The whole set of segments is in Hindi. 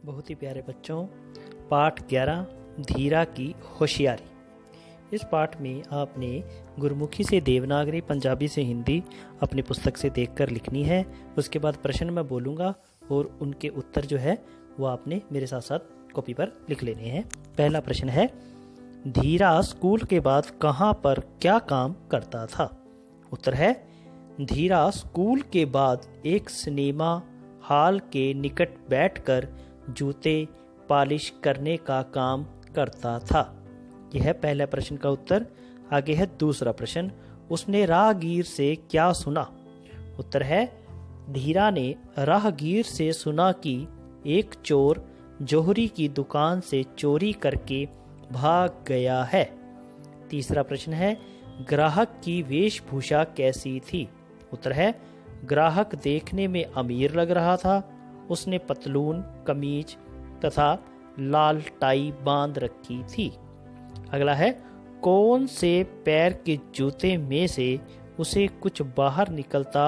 बहुत ही प्यारे बच्चों, पाठ 11 धीरा की होशियारी। इस पाठ में आपने गुरमुखी से देवनागरी, पंजाबी से हिंदी अपनी पुस्तक से देखकर लिखनी है। उसके बाद प्रश्न मैं बोलूँगा और उनके उत्तर जो है वो आपने मेरे साथ साथ कॉपी पर लिख लेने हैं। पहला प्रश्न है, धीरा स्कूल के बाद कहाँ पर क्या काम करता था? उत्तर है, धीरा स्कूल के बाद एक सिनेमा हॉल के निकट बैठकर जूते पॉलिश करने का काम करता था। यह है पहले प्रश्न का उत्तर। आगे है दूसरा प्रश्न, उसने राहगीर से क्या सुना? उत्तर है, धीरा ने राहगीर से सुना कि एक चोर जौहरी की दुकान से चोरी करके भाग गया है। तीसरा प्रश्न है, ग्राहक की वेशभूषा कैसी थी? उत्तर है, ग्राहक देखने में अमीर लग रहा था। उसने पतलून, कमीज तथा लाल टाई बांध रखी थी। अगला है, कौन से पैर के जूते में से उसे कुछ बाहर निकलता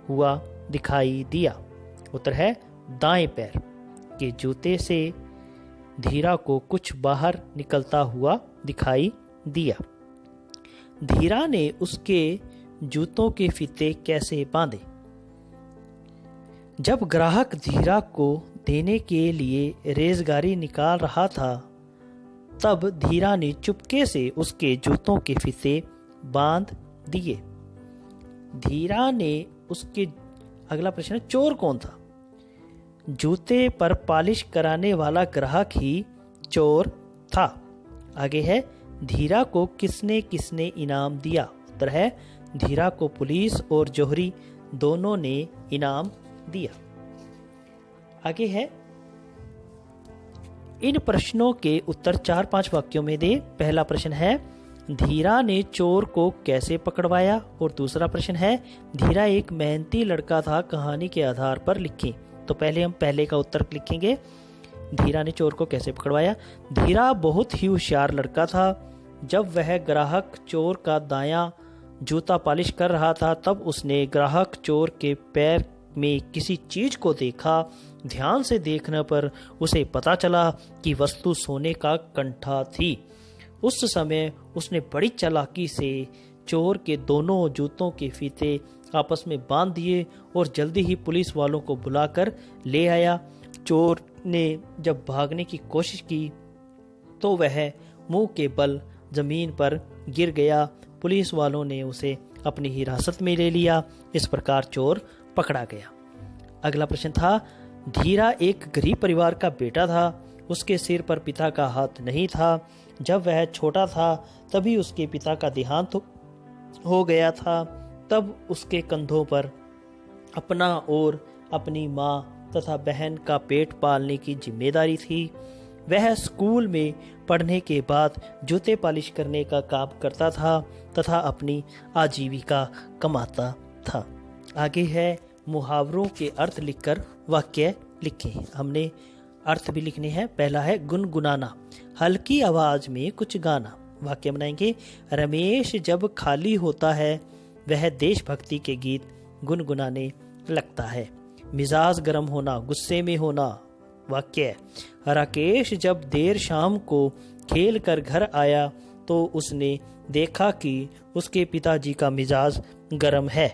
हुआ दिखाई दिया? उत्तर है, दाएं पैर के जूते से धीरा को कुछ बाहर निकलता हुआ दिखाई दिया। धीरा ने उसके जूतों के फीते कैसे बांधे? जब ग्राहक धीरा को देने के लिए रेजगारी निकाल रहा था, तब धीरा ने चुपके से उसके जूतों के फीते बांध दिए। धीरा ने उसके अगला प्रश्न है, चोर कौन था? जूते पर पॉलिश कराने वाला ग्राहक ही चोर था। आगे है, धीरा को किसने किसने इनाम दिया? उत्तर है, धीरा को पुलिस और जौहरी दोनों ने इनाम दिया। आगे है, इन प्रश्नों के उत्तर 4-5 वाक्यों में दे। पहला प्रश्न है, धीरा ने चोर को कैसे पकड़वाया? और दूसरा प्रश्न है, धीरा एक मेहनती लड़का था, कहानी के आधार पर लिखें। तो पहले हम पहले का उत्तर लिखेंगे, धीरा ने चोर को कैसे पकड़वाया। धीरा बहुत ही होशियार लड़का था। जब वह ग्राहक चोर का दायां जूता पॉलिश कर रहा था, तब उसने ग्राहक चोर के पैर में किसी चीज को देखा। ध्यान से देखने पर उसे पता चला कि वस्तु सोने का कंठा थी। उस समय उसने बड़ी चालाकी से चोर के दोनों जूतों के फीते आपस में बांध दिए और जल्दी ही पुलिस वालों को बुलाकर ले आया। चोर ने जब भागने की कोशिश की तो वह मुंह के बल जमीन पर गिर गया। पुलिस वालों ने उसे अपनी हिरासत में ले लिया। इस प्रकार चोर पकड़ा गया। अगला प्रश्न था, धीरा एक गरीब परिवार का बेटा था। उसके सिर पर पिता का हाथ नहीं था। जब वह छोटा था तभी उसके पिता का देहांत हो गया था। तब उसके कंधों पर अपना और अपनी माँ तथा बहन का पेट पालने की जिम्मेदारी थी। वह स्कूल में पढ़ने के बाद जूते पॉलिश करने का काम करता था तथा अपनी आजीविका कमाता था। आगे है, मुहावरों के अर्थ लिखकर वाक्य लिखें। हमने अर्थ भी लिखने हैं। पहला है, गुनगुनाना, हल्की आवाज में कुछ गाना। वाक्य बनाएंगे, रमेश जब खाली होता है वह देशभक्ति के गीत गुनगुनाने लगता है। मिजाज गर्म होना, गुस्से में होना। वाक्य, राकेश जब देर शाम को खेल कर घर आया तो उसने देखा कि उसके पिताजी का मिजाज गर्म है।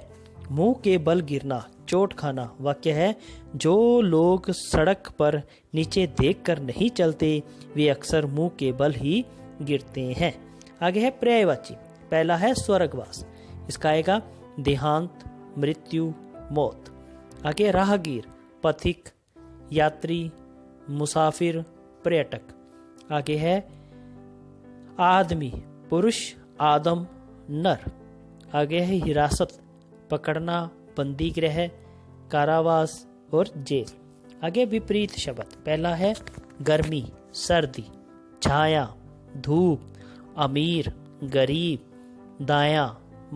मुंह के बल गिरना, चोट खाना। वाक्य है, जो लोग सड़क पर नीचे देखकर नहीं चलते वे अक्सर मुंह के बल ही गिरते हैं। आगे है पर्यायवाची। पहला है स्वर्गवास, इसका आएगा देहांत, मृत्यु, मौत। आगे राहगीर, पथिक, यात्री, मुसाफिर, पर्यटक। आगे है आदमी, पुरुष, आदम, नर। आगे है हिरासत, पकड़ना, बंदी गृह, कारावास और जेल। आगे विपरीत शब्द। पहला है गर्मी, सर्दी, छाया, धूप, अमीर, गरीब, दायां,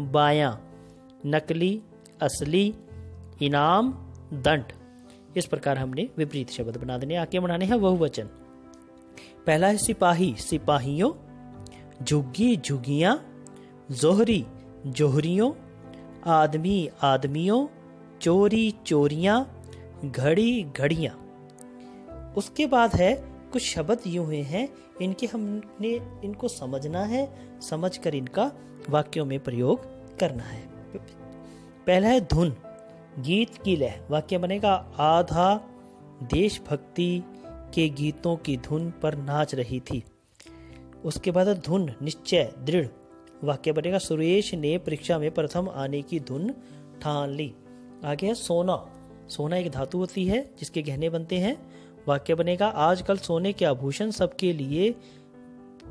बायां, नकली, असली, इनाम, दंड। इस प्रकार हमने विपरीत शब्द बना देने। आगे बनाने हैं बहुवचन। पहला है सिपाही, सिपाहियों, झुग्गी, झुग्गियां, जोहरी, जोहरियों, आदमी, आदमियों, चोरी, चोरियां, घड़ी, घड़ियां। उसके बाद है कुछ शब्द यूं हुए हैं, हमने इनको समझना है, समझकर इनका वाक्यों में प्रयोग करना है। पहला है धुन, गीत की लय। वाक्य बनेगा आधा देशभक्ति के गीतों की धुन पर नाच रही थी। उसके बाद धुन, निश्चय, दृढ़। वाक्य बनेगा सुरेश ने परीक्षा में प्रथम आने की धुन ठान ली। आगे है सोना, सोना एक धातु होती है जिसके गहने बनते हैं। वाक्य बनेगा आजकल सोने के आभूषण सबके लिए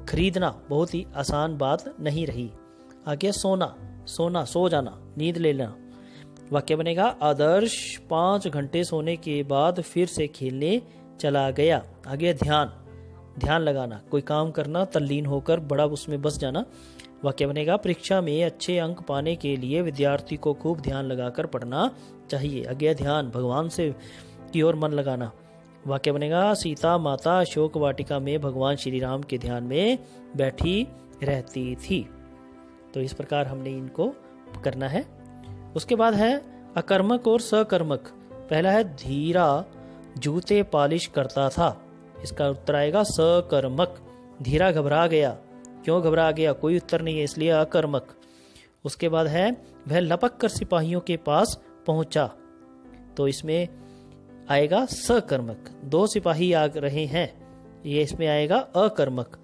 खरीदना बहुत ही आसान बात नहीं रही। आगे सोना, सोना सो जाना, नींद ले लेना। वाक्य बनेगा आदर्श 5 घंटे सोने के बाद फिर से खेलने चला गया। आगे ध्यान, ध्यान लगाना, कोई काम करना, तल्लीन होकर बड़ा उसमें बस जाना। वाक्य बनेगा परीक्षा में अच्छे अंक पाने के लिए विद्यार्थी को खूब ध्यान लगाकर पढ़ना चाहिए। आगे ध्यान, भगवान से की ओर मन लगाना। वाक्य बनेगा सीता माता अशोक वाटिका में भगवान श्री राम के ध्यान में बैठी रहती थी। तो इस प्रकार हमने इनको करना है। उसके बाद है अकर्मक और सकर्मक। पहला है धीरा जूते पालिश करता था। इसका उत्तर आएगा सकर्मक। धीरा घबरा गया, क्यों घबरा गया, कोई उत्तर नहीं है, इसलिए अकर्मक। उसके बाद है वह लपक कर सिपाहियों के पास पहुंचा। तो इसमें आएगा सकर्मक। 2 सिपाही आ रहे हैं, ये इसमें आएगा अकर्मक।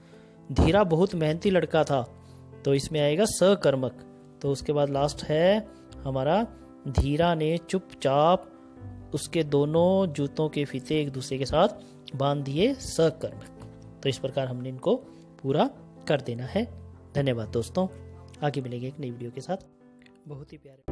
धीरा बहुत मेहनती लड़का था, तो इसमें आएगा सकर्मक। तो उसके बाद लास्ट है हमारा धीरा ने चुपचाप उसके दोनों जूतों के फीते एक दूसरे के साथ बांध दिए, सकर्मक। तो इस प्रकार हमने इनको पूरा कर देना है। धन्यवाद दोस्तों, आगे मिलेंगे एक नई वीडियो के साथ। बहुत ही प्यारे।